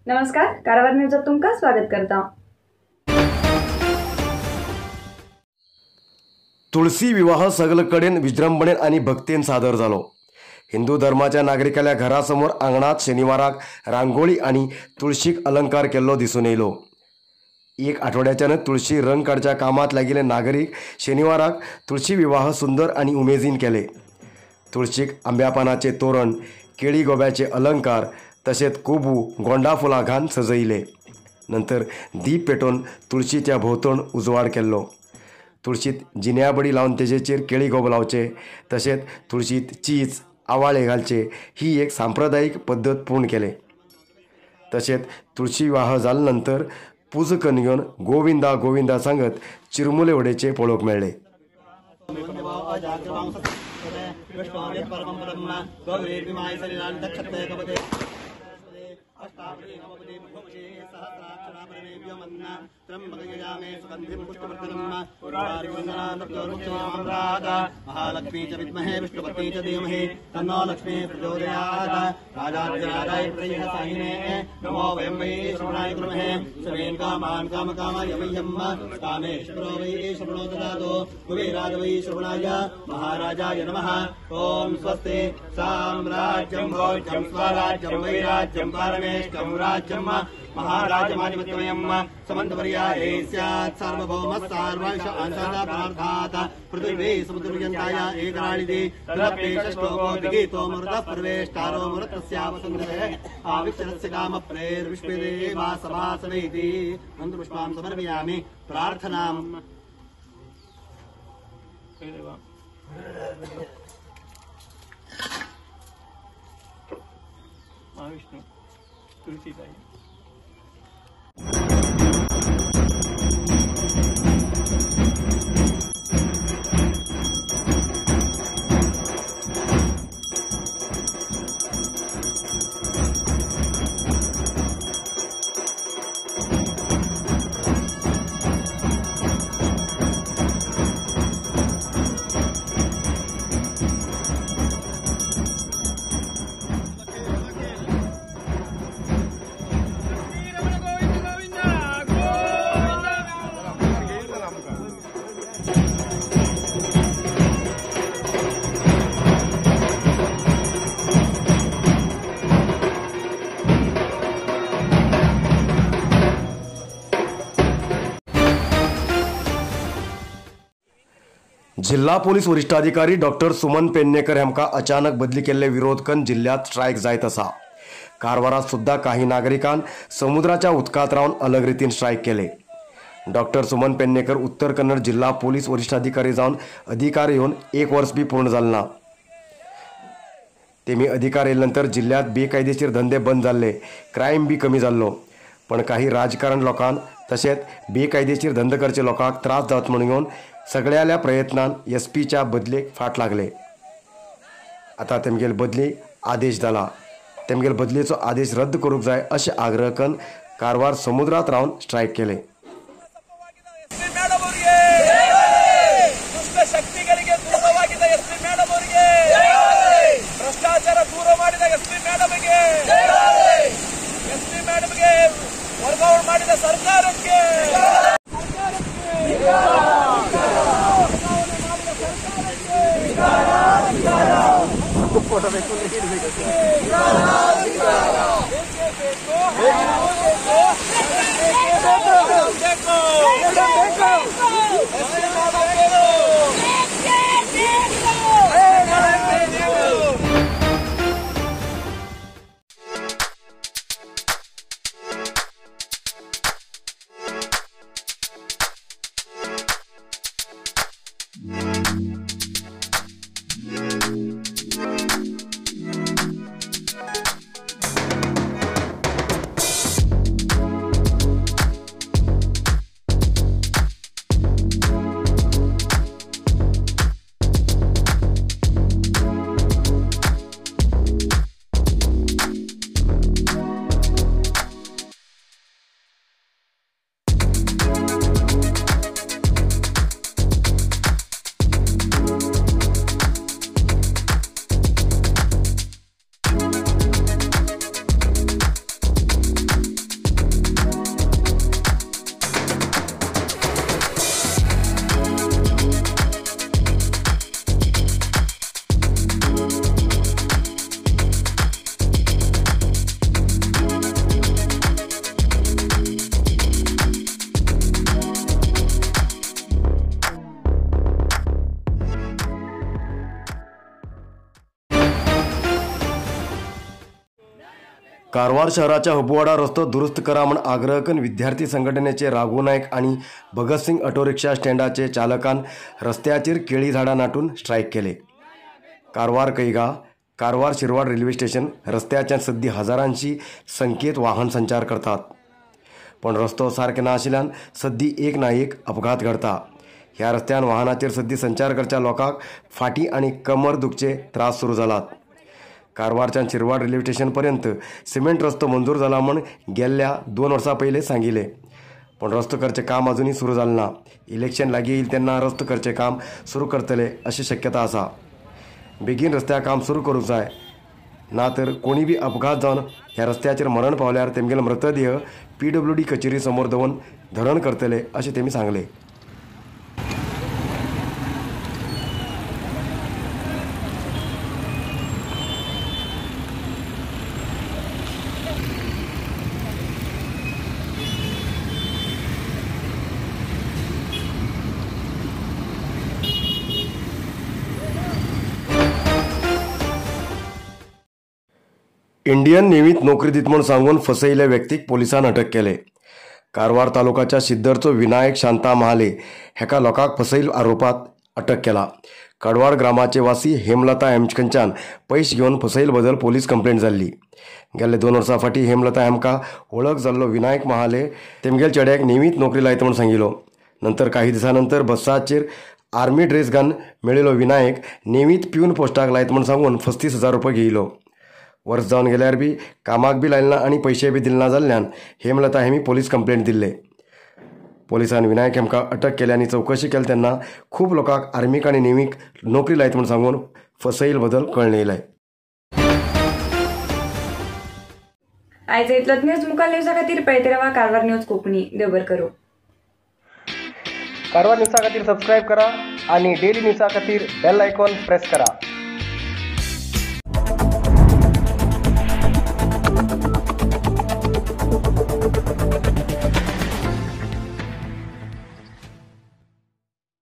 नमस्कार, कारवार न्यूजात तुमका स्वागत करता। तुळशी विवाह सगळीकडेन विजृंभणेन आणि भक्तीन सादर जालो। हिंदू धर्माच्या नागरिकाल्या घरासमोर अंगणात शनिवाराक रांगोळी आणि तुळशीक अलंकार केल्लो दिसून येयलो। एक आठवड्याच्यान तुळशी रंग काडच्या कामात लागिल्ले नागरिक शनिवाराक तुळशी विवाह सुंदर आणि उमेदीन केले। तुळशीक आंब्या पानाचे तोरण, केळी गोब्याचे अलंकार तसेच कोबू गोंडा फुलां घालून सजयले। नंतर दीप पेटोवन तुळशीच्या भोवतण उजवाड केल्लो। तुळशीत जिन्याबडी लावन तेजेचेर केळी गोब लावचे तसेच तुळशीत चीज आवाळे घालचे ही एक सांप्रदायिक पद्धत पूर्ण केले। तसेच तुळशी विवाह जाले नंतर पूजकन घेवन गोविंदा गोविंदा सांगत चिरमुले वडेचे पळोवंक मेळ्ळे। महालक्ष्मी च विद्महे विष्णुपत्नी च धीमहि तन्नो लक्ष्मी प्रचोदयात्। राजाधिराजाय प्रियसाहिने नमो वयं वै श्रवणाय कुर्महे। सर्वेन कामान् कामकामाय मह्यं कामेश्वरो वै श्रवणो ददातु। कुबेराय वै श्रवणाय महाराजाय नमः। ओम स्वस्ति साम्राज्यं भोज्यं स्वराज्यं वैराज्यं पारमेष्टं राज्यं महाराजमाधिपत्यमयं समन्तपर्याये स्यात्। सार्वभौमः सार्वंश अंशदापरार्थात् पृथिवी समुद्रपर्यन्ताय एकराळिति तदप्येषष्टोको दिगीतो मरुतः पर्वेष्टारो मरुतस्यावसुन्दरः आविष्टस्य कामप्रेर्विश्वे देवा सभासवेति। मन्त्रपुष्पां समर्पयामि। प्रार्थनां महाविष्णु तुलसीदाय। जिल्हा पोलीस वरिष्ठाधिकारी डॉक्टर सुमन पेडणेकर हेमका अचानक बदली केल्ले विरोध करून जिल्ह्यात स्ट्राईक जायत असा। कारवारात सुद्धा काही नागरिकांन समुद्राच्या उदकात रावन अलग रीतीन स्ट्राईक केले। डॉक्टर सुमन पेडणेकर उत्तर कन्नड जिल्हा पोलीस वरिष्ठाधिकारी जावन अधिकार येवन 1 वर्ष बी पूर्ण जालें ना। तेमी अधिकार येयल्यानंतर जिल्ह्यात बेकायदेशीर धंदे बंद जाल्ले, क्रायम बी कमी जाल्लो। पण काही राजकारण लोकांक तसेच बेकायदेशीर धंदे करचे लोकांक त्रास जावत म्हणून घेवन सगळ्याल्या प्रयत्नान एसपीच्या बदलेक फाट लागले। आता तेमगेल बदली आदेश जाला। तेमगेल बदलीचो आदेश रद्द करूंक जाय अशें आग्रह करून कारवार समुद्रात रावन स्ट्राईक केले। ಭ್ರಷ್ಟಾಚಾರ ದೂರ ಮಾಡಿದ ಎಸ್ಪಿ ಮೇಡಮ್ಗೆ, ಎಸ್ಪಿ ಮೇಡಮ್ಗೆ ವರ್ಗಾವಣೆ ಮಾಡಿದ ಸರ್ಕಾರಕ್ಕೆ कारवार शहराच्या हुबवाडा रस्तो दुरुस्त करा म्हण आग्रह करून विद्यार्थी संघटनेचे राघू नाईक आणि भगतसिंग ऑटो रिक्षा स्टँडाचे चालकान रस्त्याचेर केळी झाडां नाटून स्ट्राईक केले. कारवार कैगा कारवार शिरवाड रेल्वे स्टेशन रस्त्याच्या सद्दी हजारांची संख्येत वाहन संचार करतात, पण रस्तो सारके नाशिल्ल्यान सद्दी एक ना एक अपघात घडता. ह्या रस्त्यान वाहनाचेर सद्दी संचार करच्या लोकांक फाटी आणि कमर दुखचे त्रास सुरू जालात. कारवारच्या शिरवाड रेल्वे स्टेशन पर्यंत सिमेंट रस्तो मंजूर जाला म्हण गेल्ल्या 2 वर्सां पयले सांगिले, पण रस्तो करचे काम अजूनही सुरू जालें ना. इलेक्शन लागीं येईल तेन्ना रस्तो करचे काम सुरू करतले अशी शक्यता आसा. बेगीन रस्त्या काम सुरू करूंक जाय, ना तर कोणी बी अपघात जावन ह्या रस्त्याचेर मरण पावल्यार तेमगेलो मृतदेह PWD कचेरी समोर दवरून धरण करतले अशें तेमी सांगले. इंडियन नेव्हीत नोकरी दित म्हूण सांगून फसयिल्ल्या व्यक्तीक पोलिसांन अटक केले. कारवार तालुक्याच्या सिद्दरचो विनायक शांता महाले हेका लोकांक फसयिल्ल्या आरोपात अटक केला. कडवाड ग्रामाचे वासी हेमलता हेमच्यान पयशे घेवन फसयिल्ले बद्दल पोलीस कंप्लेंट जाल्ली. गेल्ले 2 वर्सां फाटीं हेमलता हेमका वळख जाल्लो विनायक महाले तेमगेल चेड्याक नेव्हीत नोकरी लायता म्हूण सांगिल्लो. नंतर काही दिसांनंतर बसाचेर आर्मी ड्रेस घालून मेळिल्लो विनायक नेव्हीत पिवन पोस्टाक लायता म्हूण सांगून 35,000 रुपये घेयलो. वर्स जावन गेल्यार बी कामाक बी लायले ना आनी पयशे बी दिले ना जाल्ल्यान हेमलता हेमी पोलीस कंप्लेंट दिल्ले. पोलिसांनी विनायक हेमका अटक केली आनी चवकशी केली तेन्ना खूब लोकांक आर्मीक आनी नेव्हीक नोकरी लायता म्हूण सांगून फसयिल्ले बद्दल कळून येयलें. आयज इतलोच न्यूज. मुखार न्यूजा खातीर पळयत रावा कारवार न्यूज कोंकणी. देव बरें करूं. कारवार न्यूजा खातीर सबस्क्राईब करा आणि डेली न्यूजा खातीर बेल आयकॉन प्रेस करा.